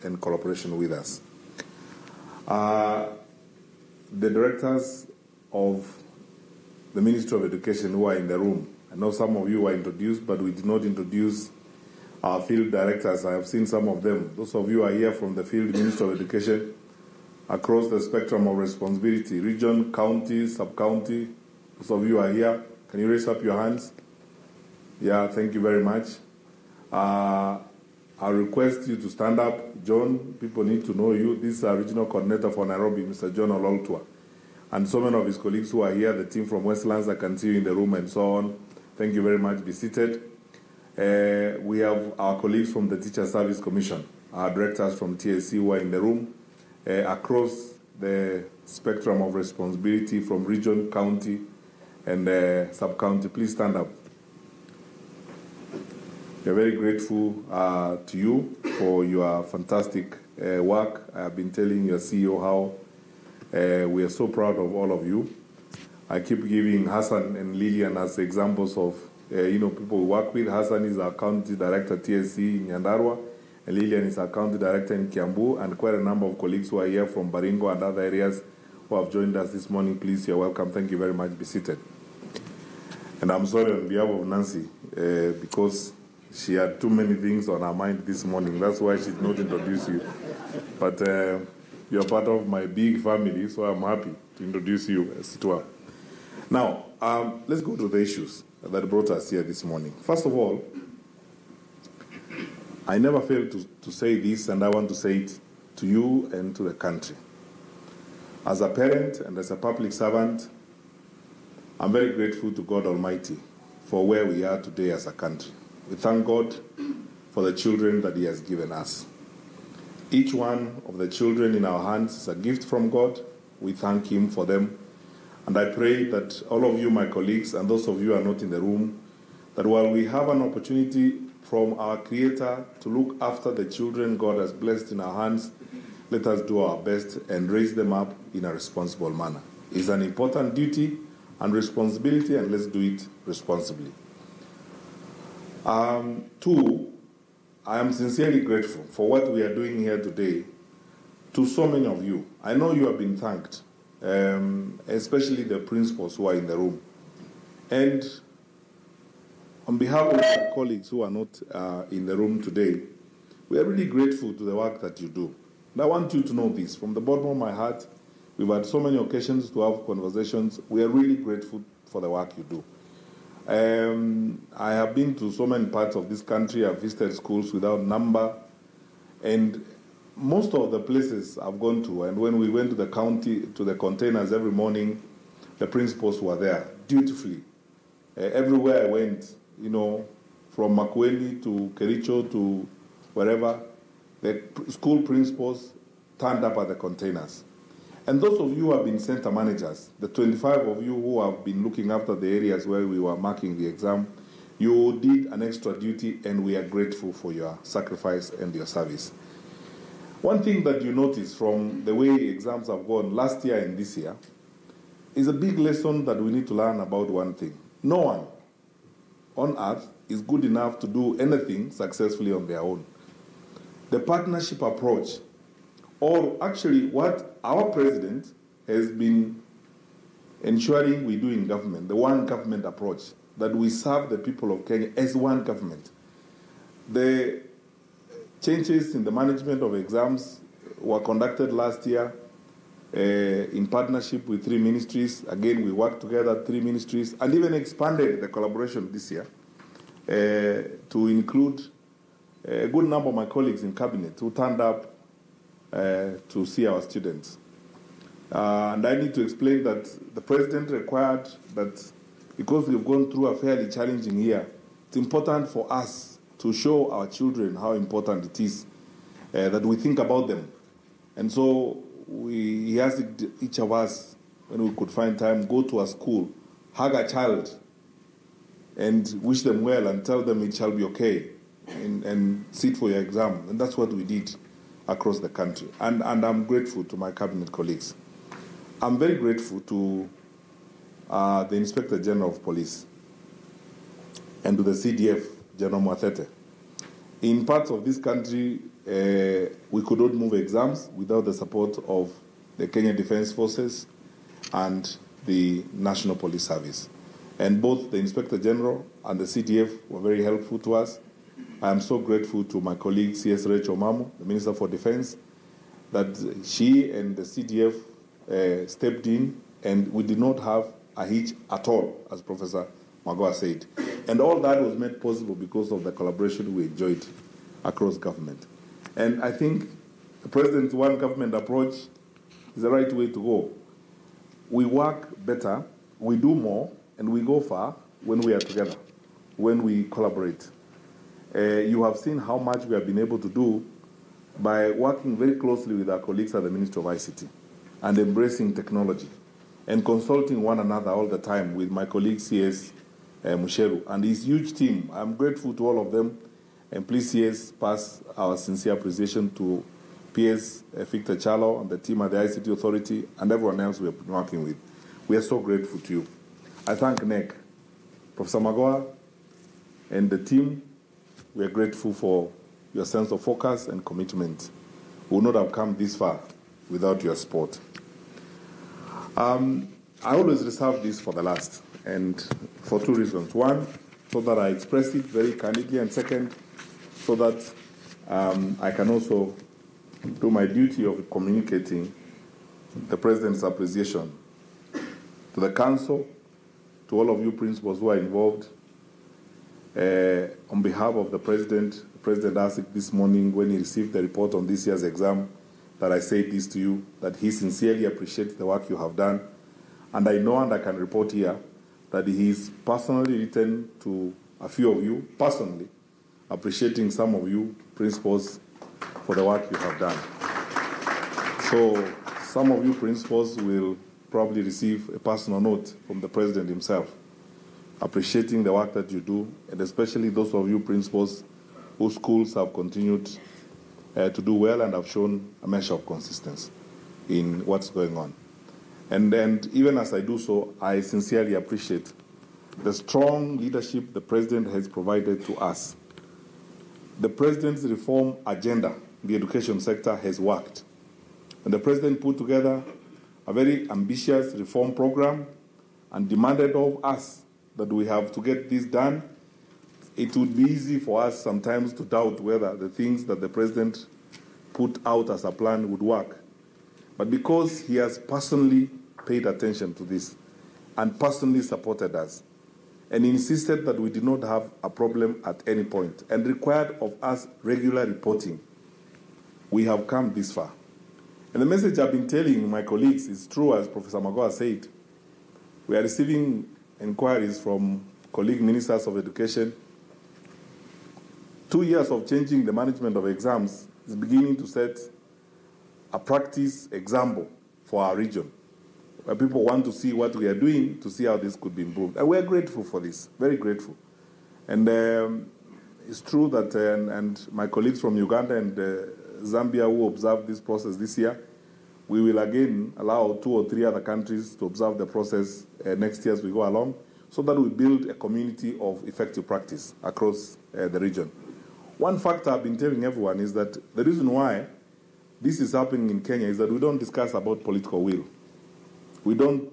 and cooperation with us. The directors of the Ministry of Education who are in the room, I know some of you were introduced, but we did not introduce our field directors. I have seen some of them. Those of you who are here from the field Ministry of Education across the spectrum of responsibility, region, county, sub-county. Those of you who are here, can you raise up your hands? Yeah, thank you very much. I request you to stand up. John, people need to know you. This is our regional coordinator for Nairobi, Mr. John Ololtua. And so many of his colleagues who are here, the team from Westlands, I can see you in the room and so on. Thank you very much. Be seated. We have our colleagues from the Teacher Service Commission, our directors from TSC who are in the room, across the spectrum of responsibility from region, county, and sub-county. Please stand up. We are very grateful to you for your fantastic work. I have been telling your CEO how we are so proud of all of you. I keep giving Hassan and Lillian as examples of people we work with. Hassan is our county director TSC in Nyandarua, and Lillian is our county director in Kiambu, and quite a number of colleagues who are here from Baringo and other areas who have joined us this morning. Please, you're welcome. Thank you very much. Be seated. And I'm sorry on behalf of Nancy because she had too many things on her mind this morning. That's why she did not introduce you. But you're part of my big family, so I'm happy to introduce you as it were. Now, let's go to the issues that brought us here this morning. First of all, I never fail to say this, and I want to say it to you and to the country. As a parent and as a public servant, I'm very grateful to God Almighty for where we are today as a country. We thank God for the children that He has given us. Each one of the children in our hands is a gift from God. We thank Him for them. And I pray that all of you, my colleagues, and those of you who are not in the room, that while we have an opportunity from our Creator to look after the children God has blessed in our hands, let us do our best and raise them up in a responsible manner. It's an important duty and responsibility, and let's do it responsibly. Two, I am sincerely grateful for what we are doing here today to so many of you. I know you have been thanked, especially the principals who are in the room. And on behalf of my colleagues who are not in the room today, we are really grateful to the work that you do. And I want you to know this. From the bottom of my heart, we've had so many occasions to have conversations. We are really grateful for the work you do. I have been to so many parts of this country. I've visited schools without number. And most of the places I've gone to, and when we went to the county, to the containers every morning, the principals were there, dutifully. Everywhere I went, from Makueni to Kericho to wherever, the school principals turned up at the containers. And those of you who have been center managers, the 25 of you who have been looking after the areas where we were marking the exam, you did an extra duty, and we are grateful for your sacrifice and your service. One thing that you notice from the way exams have gone last year and this year is a big lesson that we need to learn about one thing. No one on earth is good enough to do anything successfully on their own. The partnership approach, or actually what our president has been ensuring we do in government, the one government approach, that we serve the people of Kenya as one government. The changes in the management of exams were conducted last year in partnership with 3 ministries. Again, we worked together, 3 ministries, and even expanded the collaboration this year to include a good number of my colleagues in cabinet who turned up to see our students. And I need to explain that the president required that because we've gone through a fairly challenging year, it's important for us to show our children how important it is that we think about them. And so he asked each of us, when we could find time, go to a school, hug a child, and wish them well and tell them it shall be okay, and sit for your exam. And that's what we did across the country. And I'm grateful to my cabinet colleagues. I'm very grateful to the Inspector General of Police and to the CDF, General Mwatete. In parts of this country, we could not move exams without the support of the Kenya Defence Forces and the National Police Service. And both the Inspector General and the CDF were very helpful to us. I am so grateful to my colleague CS Rachel Mamu, the Minister for Defence, that she and the CDF stepped in, and we did not have a hitch at all, as Professor Magoha said. And all that was made possible because of the collaboration we enjoyed across government. And I think the President's one government approach is the right way to go. We work better, we do more, and we go far when we are together, when we collaborate. You have seen how much we have been able to do by working very closely with our colleagues at the Ministry of ICT and embracing technology and consulting one another all the time with my colleague CS Musheru and his huge team. I'm grateful to all of them, and please CS pass our sincere appreciation to PS Victor Chalo and the team at the ICT Authority and everyone else we have been working with. We are so grateful to you. I thank NEC, Professor Magoha, and the team. We are grateful for your sense of focus and commitment. We would not have come this far without your support. I always reserve this for the last, and for two reasons. One, so that I express it very candidly, and second, so that I can also do my duty of communicating the President's appreciation to the Council, to all of you principals who are involved. On behalf of the President asked this morning when he received the report on this year's exam that I say this to you, that he sincerely appreciates the work you have done. And I know, and I can report here, that he's personally written to a few of you, personally, appreciating some of you principals for the work you have done. So some of you principals will probably receive a personal note from the President himself, appreciating the work that you do, and especially those of you principals whose schools have continued to do well and have shown a measure of consistency in what's going on. And even as I do so, I sincerely appreciate the strong leadership the President has provided to us. The President's reform agenda in the education sector has worked. And the President put together a very ambitious reform program and demanded of us that we have to get this done. It would be easy for us sometimes to doubt whether the things that the President put out as a plan would work. But because he has personally paid attention to this and personally supported us and insisted that we did not have a problem at any point and required of us regular reporting, we have come this far. And the message I've been telling my colleagues is true, as Professor Magoha said. We are receiving inquiries from colleague ministers of education. 2 years of changing the management of exams is beginning to set a practice example for our region, where people want to see what we are doing to see how this could be improved. And we're grateful for this, very grateful. And it's true that, and my colleagues from Uganda and Zambia who observed this process this year, we will again allow 2 or 3 other countries to observe the process next year as we go along, so that we build a community of effective practice across the region. One factor I've been telling everyone is that the reason why this is happening in Kenya is that we don't discuss about political will. We don't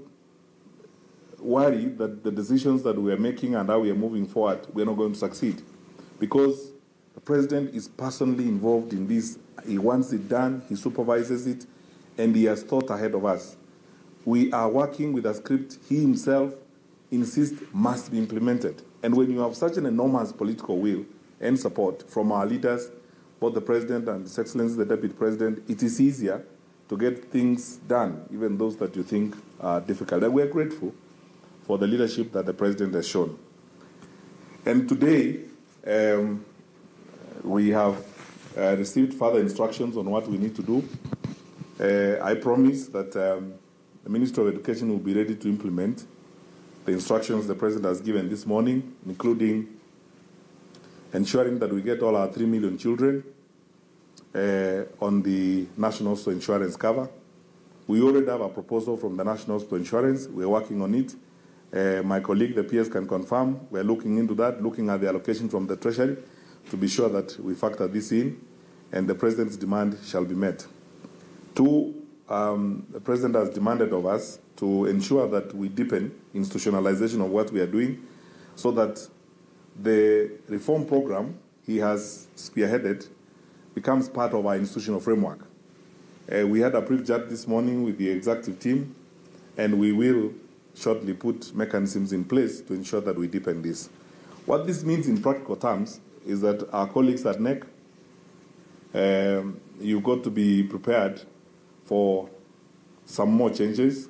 worry that the decisions that we are making and how we are moving forward, we're not going to succeed. Because the President is personally involved in this. He wants it done, he supervises it, and he has thought ahead of us. We are working with a script he himself insists must be implemented. And when you have such an enormous political will and support from our leaders, both the President and His Excellency the Deputy President, it is easier to get things done, even those that you think are difficult. And we're grateful for the leadership that the President has shown. And today, we have received further instructions on what we need to do. I promise that the Ministry of Education will be ready to implement the instructions the President has given this morning, including ensuring that we get all our 3 million children on the National Hospital Insurance cover. We already have a proposal from the National Hospital Insurance. We're working on it. My colleague, the PS, can confirm. We're looking into that, looking at the allocation from the Treasury to be sure that we factor this in. and the President's demand shall be met. Two, the President has demanded of us to ensure that we deepen institutionalization of what we are doing so that the reform program he has spearheaded becomes part of our institutional framework. We had a brief chat this morning with the executive team, and we will shortly put mechanisms in place to ensure that we deepen this. What this means in practical terms is that our colleagues at NEC, you've got to be prepared for some more changes.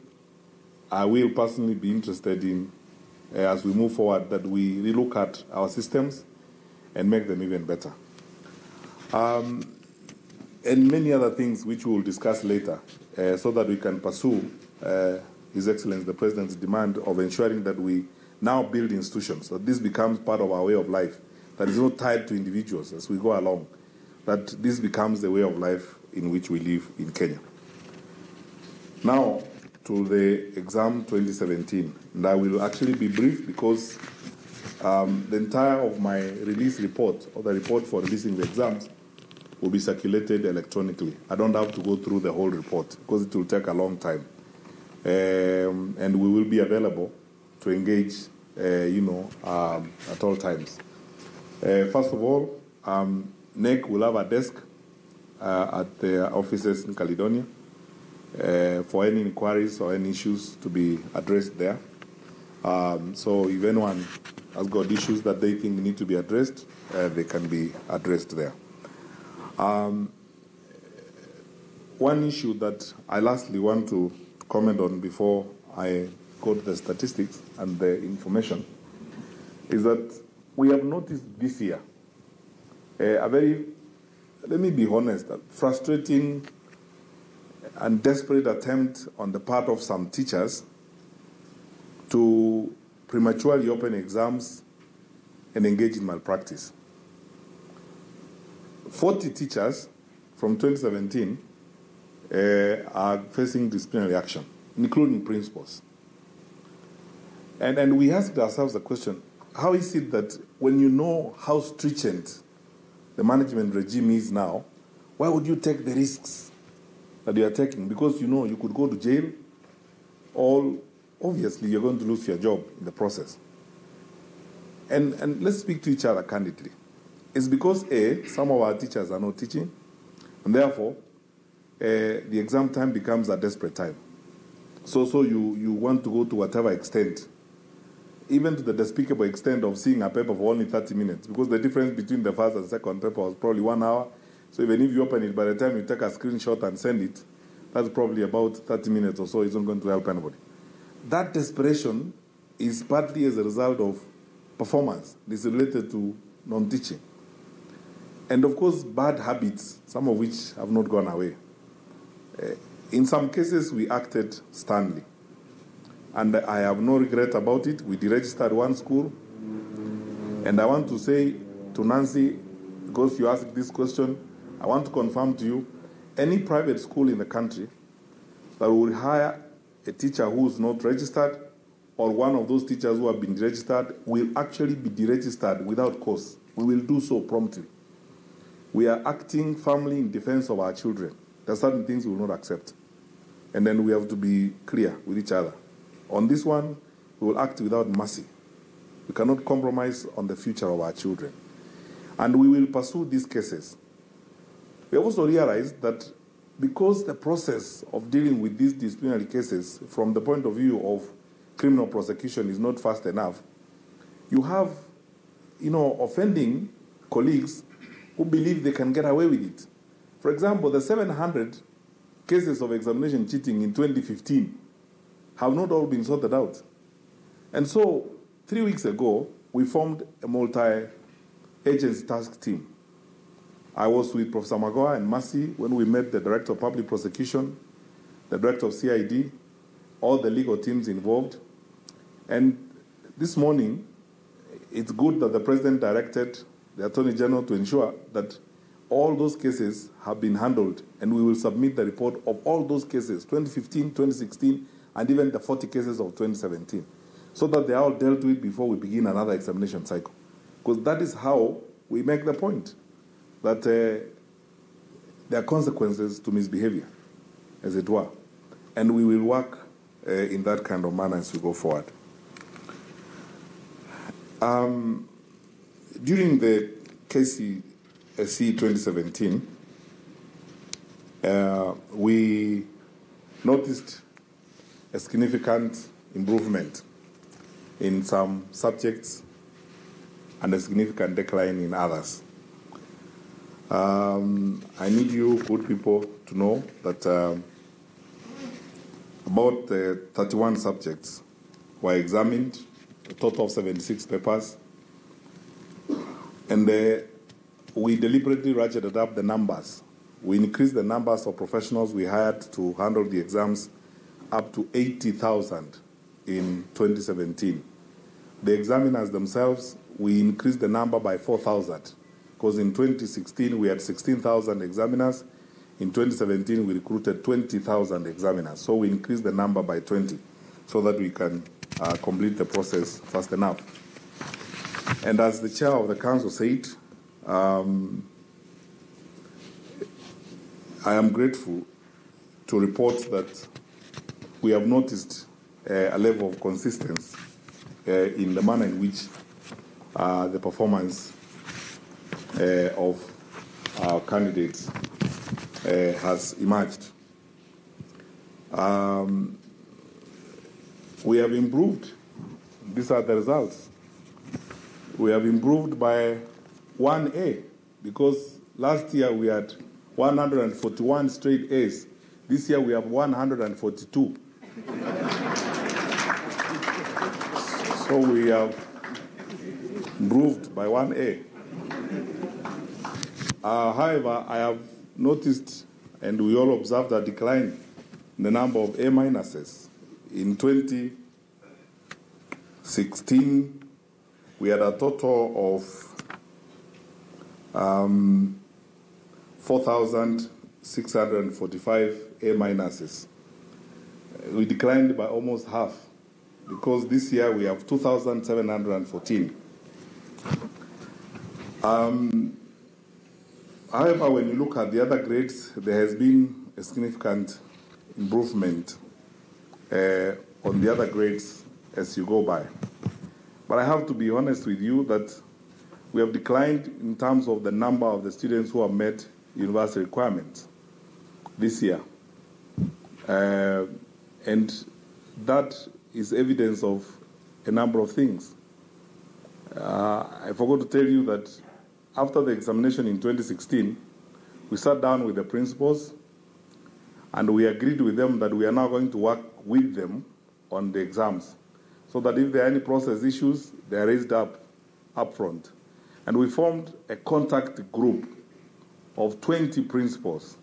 I will personally be interested in, as we move forward, that we relook at our systems and make them even better. And many other things which we will discuss later, so that we can pursue His Excellency the President's demand of ensuring that we now build institutions, that this becomes part of our way of life, that is not tied to individuals as we go along, that this becomes the way of life in which we live in Kenya. Now, to the exam 2017, and I will actually be brief because the entire of my release report, or the report for releasing the exams, will be circulated electronically. I don't have to go through the whole report because it will take a long time. And we will be available to engage, at all times. First of all, NEC will have a desk at the offices in Caledonia for any inquiries or any issues to be addressed there. So if anyone has got issues that they think need to be addressed, they can be addressed there. One issue that I lastly want to comment on before I go to the statistics and the information is that we have noticed this year a very, let me be honest, a frustrating and desperate attempt on the part of some teachers to prematurely open exams and engage in malpractice. 40 teachers from 2017 are facing disciplinary action, including principals. And we asked ourselves the question, how is it that when you know how stringent the management regime is now, why would you take the risks that you are taking? Because you know you could go to jail, or obviously you're going to lose your job in the process. And let's speak to each other candidly. It's because, A, some of our teachers are not teaching, and therefore the exam time becomes a desperate time. So you want to go to whatever extent, even to the despicable extent of seeing a paper for only 30 minutes, because the difference between the first and second paper was probably 1 hour. So even if you open it, by the time you take a screenshot and send it, that's probably about 30 minutes or so. It's not going to help anybody. That desperation is partly as a result of performance. It's related to non-teaching. And of course, bad habits, some of which have not gone away. In some cases, we acted sternly. And I have no regret about it. We deregistered one school. And I want to say to Nancy, because you asked this question, I want to confirm to you, any private school in the country that will hire a teacher who is not registered, or one of those teachers who have been deregistered, will actually be deregistered without cause. We will do so promptly. We are acting firmly in defense of our children. There are certain things we will not accept. And then we have to be clear with each other. On this one, we will act without mercy. We cannot compromise on the future of our children. And we will pursue these cases. We also realized that because the process of dealing with these disciplinary cases from the point of view of criminal prosecution is not fast enough, you have, offending colleagues who believe they can get away with it. For example, the 700 cases of examination cheating in 2015 have not all been sorted out. And so, 3 weeks ago, we formed a multi-agency task team. I was with Professor Magoa and Mercy when we met the Director of Public Prosecution, the Director of CID, all the legal teams involved. And this morning, it's good that the President directed the Attorney General to ensure that all those cases have been handled, and we will submit the report of all those cases, 2015, 2016, and even the 40 cases of 2017, so that they are all dealt with before we begin another examination cycle. Because that is how we make the point that there are consequences to misbehavior, as it were. And we will work in that kind of manner as we go forward. During the KCSE 2017, we noticed a significant improvement in some subjects and a significant decline in others. I need you good people to know that about 31 subjects were examined, a total of 76 papers, and we deliberately ratcheted up the numbers. We increased the numbers of professionals we hired to handle the exams up to 80,000 in 2017. The examiners themselves, we increased the number by 4,000, because in 2016 we had 16,000 examiners. In 2017 we recruited 20,000 examiners. So we increased the number by 20 so that we can complete the process fast enough. And as the chair of the council said, I am grateful to report that we have noticed a level of consistency in the manner in which the performance of our candidates has emerged. We have improved. These are the results. We have improved by 1A, because last year we had 141 straight A's. This year we have 142. So we have improved by 1A. However, I have noticed, and we all observed, a decline in the number of A minuses. In 2016, we had a total of 4,645 A minuses. We declined by almost half, because this year we have 2,714. However, when you look at the other grades, there has been a significant improvement on the other grades as you go by. But I have to be honest with you that we have declined in terms of the number of the students who have met university requirements this year. And that is evidence of a number of things. I forgot to tell you that after the examination in 2016, we sat down with the principals and we agreed with them that we are now going to work with them on the exams, so that if there are any process issues, they are raised up front. And we formed a contact group of 20 principals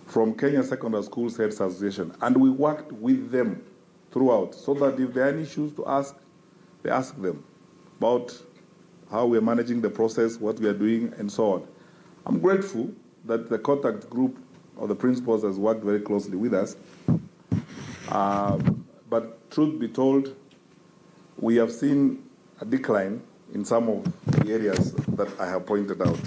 from Kenya Secondary Schools Heads Association, and we worked with them throughout, so that if there are any issues to ask, they ask them about how we are managing the process, what we are doing, and so on. I'm grateful that the contact group of the principals has worked very closely with us. But truth be told, we have seen a decline in some of the areas that I have pointed out.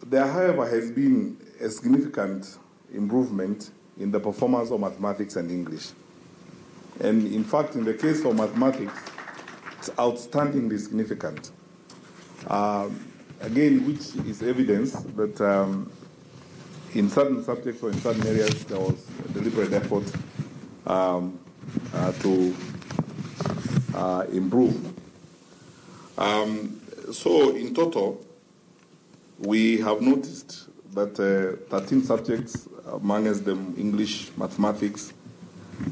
There, however, has been a significant improvement in the performance of mathematics and English. And in fact, in the case of mathematics, it's outstandingly significant. Again, which is evidence that in certain subjects or in certain areas there was a deliberate effort to improve. So in total, we have noticed that 13 subjects, amongst them English, mathematics,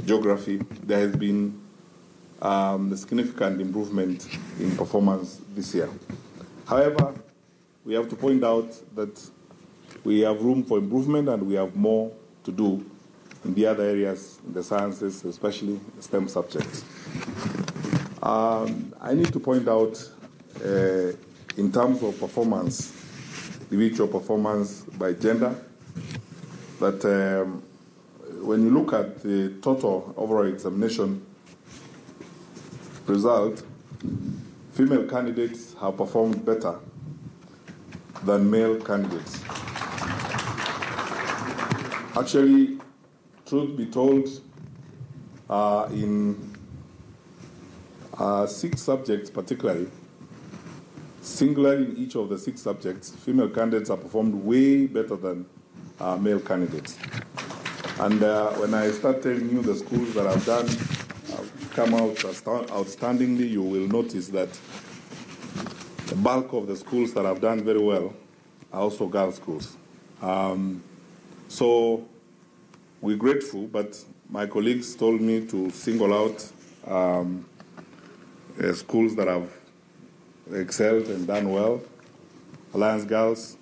geography, there has been a significant improvement in performance this year. However, we have to point out that we have room for improvement and we have more to do in the other areas, in the sciences, especially STEM subjects. I need to point out, in terms of performance, individual performance by gender, that when you look at the total overall examination result, female candidates have performed better than male candidates. Actually, truth be told, in 6 subjects particularly, singularly in each of the 6 subjects, female candidates have performed way better than male candidates. And when I start telling you the schools that have come out outstandingly, you will notice that the bulk of the schools that have done very well are also girls' schools. So we're grateful, but my colleagues told me to single out schools that have excelled and done well. Alliance Girls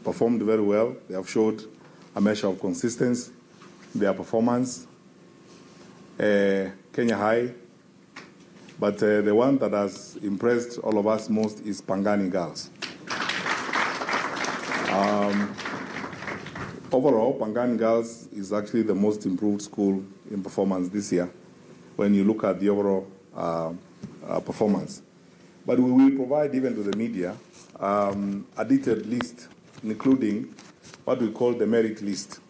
performed very well. They have showed a measure of consistency in their performance. Kenya High, but the one that has impressed all of us most is Pangani Girls. Overall, Pangani Girls is actually the most improved school in performance this year when you look at the overall performance. But we will provide even to the media a detailed list, including what we call the merit list,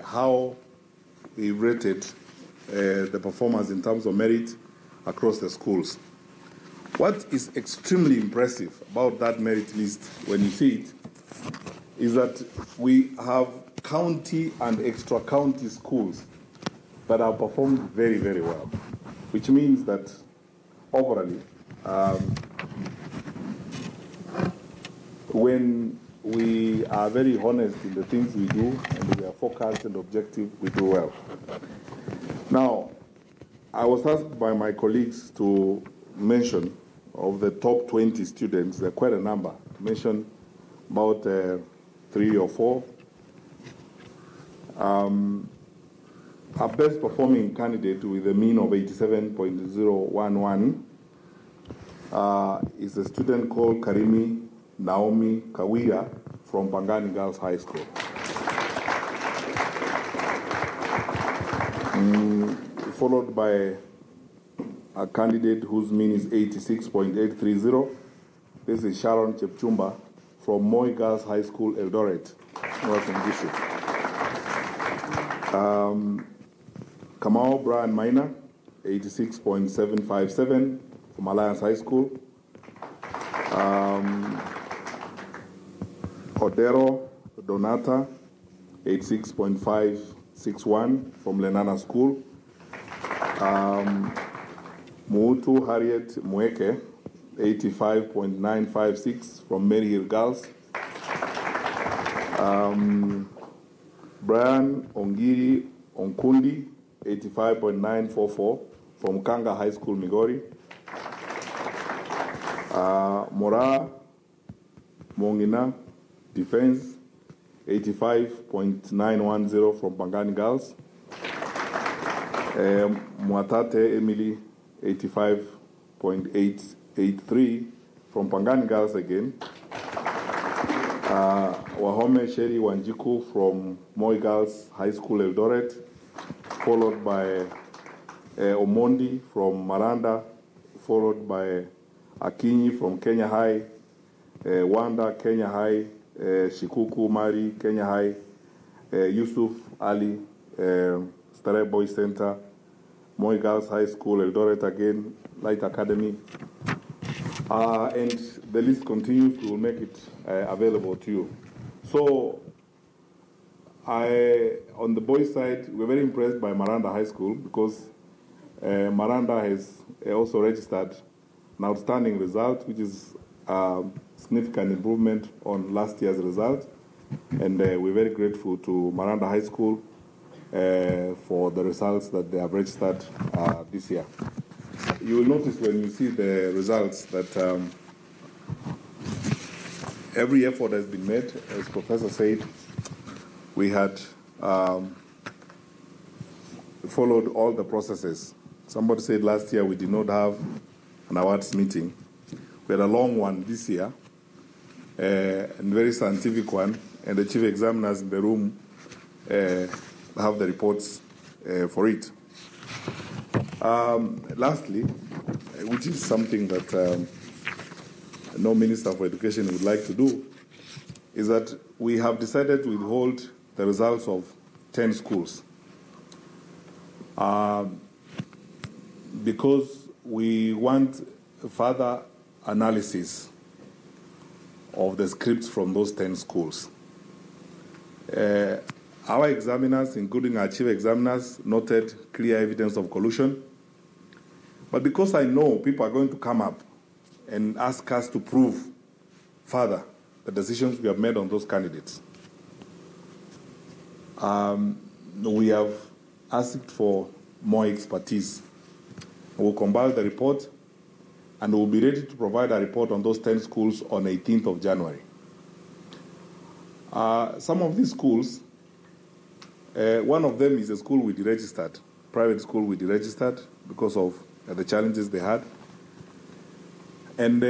how we rated the performance in terms of merit across the schools. What is extremely impressive about that merit list when you see it is that we have county and extra-county schools that have performed very, very well, which means that overall, when we are very honest in the things we do and we are focused and objective, we do well. Now, I was asked by my colleagues to mention of the top 20 students, there are quite a number, to mention about 3 or 4. Our best performing candidate with a mean of 87.011 is a student called Karimi Naomi Kawira from Pangani Girls High School. Followed by a candidate whose mean is 86.830. This is Sharon Chepchumba from Moi Girls High School, Eldoret, Northern District. Kamau Brian Minor, 86.757 from Alliance High School. Odero Donata, 86.561 from Lenana School. Muutu Harriet Mweke, 85.956 from Mary Hill Girls. Brian Ongiri Onkundi, 85.944 from Kanga High School, Migori. Mora Mongina Defense, 85.910 from Pangani Girls. Mwatate Emily, 85.883 from Pangani Girls again. Wahome Sheri Wanjiku from Moi Girls High School, Eldoret, followed by Omondi from Maranda, followed by Akinyi from Kenya High, Wanda, Kenya High, Shikuku Mari, Kenya High, Yusuf Ali, Stare Boys Center, Moi Girls High School, Eldoret again, Light Academy. And the list continues. We will make it available to you. So, on the boys' side, we're very impressed by Maranda High School because Maranda has also registered an outstanding result, which is a significant improvement on last year's result. And we're very grateful to Maranda High School for the results that they have registered this year. You will notice when you see the results that every effort has been made. As Professor said, we had followed all the processes. Somebody said last year we did not have an awards meeting. We had a long one this year, and very scientific one, and the chief examiners in the room have the reports for it. Lastly, which is something that no Minister for Education would like to do, is that we have decided to withhold the results of 10 schools because we want further analysis of the scripts from those 10 schools. Our examiners, including our chief examiners, noted clear evidence of collusion. But because I know people are going to come up and ask us to prove further the decisions we have made on those candidates, we have asked for more expertise. We'll compile the report and we'll be ready to provide a report on those 10 schools on 18th of January. Some of these schools, one of them is a school we deregistered, private school we deregistered because of the challenges they had. And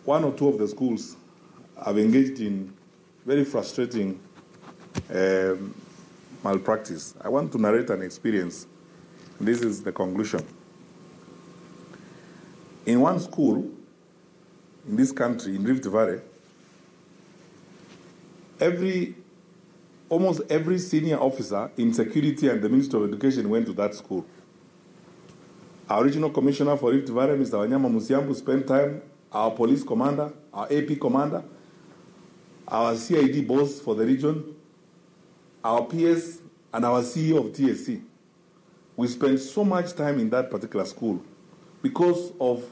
one or two of the schools have engaged in very frustrating malpractice. I want to narrate an experience. This is the conclusion. In one school in this country, in Rift Valley, almost every senior officer in security and the Ministry of Education went to that school. Our regional commissioner for Rift Valley, Mr. Wanyama Musiambu, spent time, our police commander, our AP commander, our CID boss for the region, our PS, and our CEO of TSC. We spent so much time in that particular school because of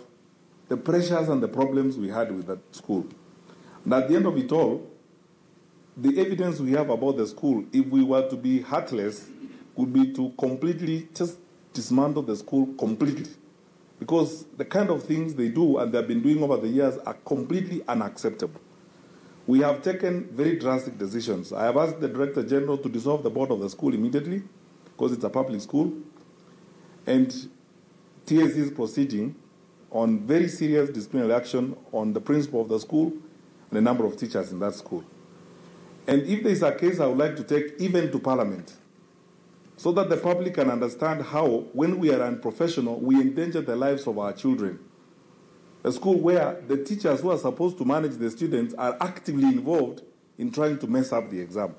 the pressures and the problems we had with that school. And at the end of it all, the evidence we have about the school, if we were to be heartless, would be to completely just dismantle the school completely. Because the kind of things they do and they've been doing over the years are completely unacceptable. We have taken very drastic decisions. I have asked the Director General to dissolve the board of the school immediately because it's a public school. And TSC is proceeding on very serious disciplinary action on the principal of the school and a number of teachers in that school. And if there is a case I would like to take even to Parliament, so that the public can understand how, when we are unprofessional, we endanger the lives of our children. A school where the teachers who are supposed to manage the students are actively involved in trying to mess up the exam,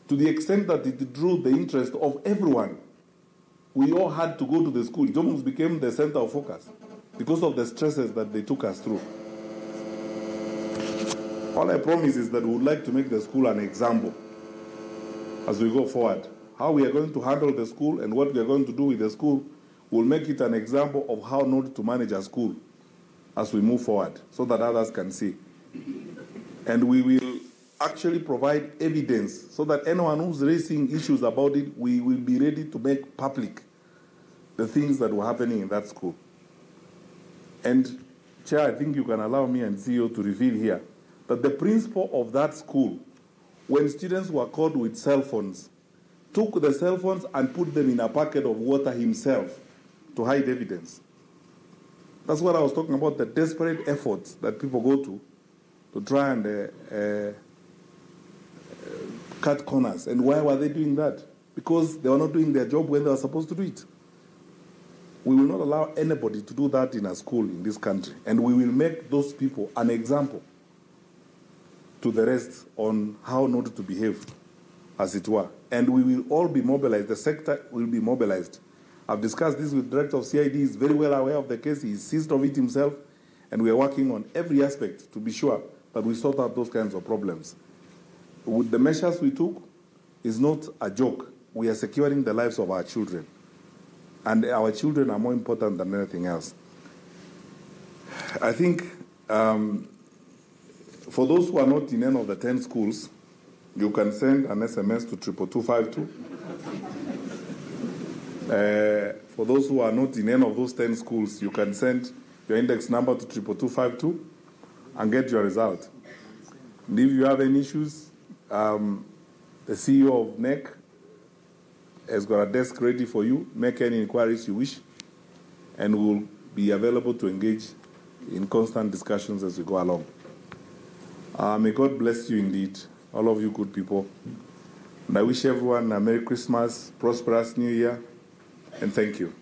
to the extent that it drew the interest of everyone. We all had to go to the school. It almost became the center of focus because of the stresses that they took us through. All I promise is that we would like to make the school an example as we go forward. How we are going to handle the school and what we are going to do with the school will make it an example of how not to manage a school as we move forward so that others can see. And we will actually provide evidence so that anyone who's raising issues about it, we will be ready to make public the things that were happening in that school. And Chair, I think you can allow me and CEO to reveal here that the principal of that school, when students were caught with cell phones, took the cell phones and put them in a packet of water himself to hide evidence. That's what I was talking about, the desperate efforts that people go to try and cut corners. And why were they doing that? Because they were not doing their job when they were supposed to do it. We will not allow anybody to do that in a school in this country. And we will make those people an example to the rest on how not to behave, as it were. And we will all be mobilized. The sector will be mobilized. I've discussed this with the Director of CID. He's very well aware of the case. He's seized of it himself. And we are working on every aspect to be sure that we sort out those kinds of problems. With the measures we took is not a joke. We are securing the lives of our children. And our children are more important than anything else. I think for those who are not in any of the 10 schools, you can send an SMS to 22252. For those who are not in any of those 10 schools, you can send your index number to 22252 and get your result. And if you have any issues, the CEO of NEC has got a desk ready for you. Make any inquiries you wish, and we will be available to engage in constant discussions as we go along. May God bless you indeed, all of you good people. And I wish everyone a Merry Christmas, prosperous New Year, and thank you.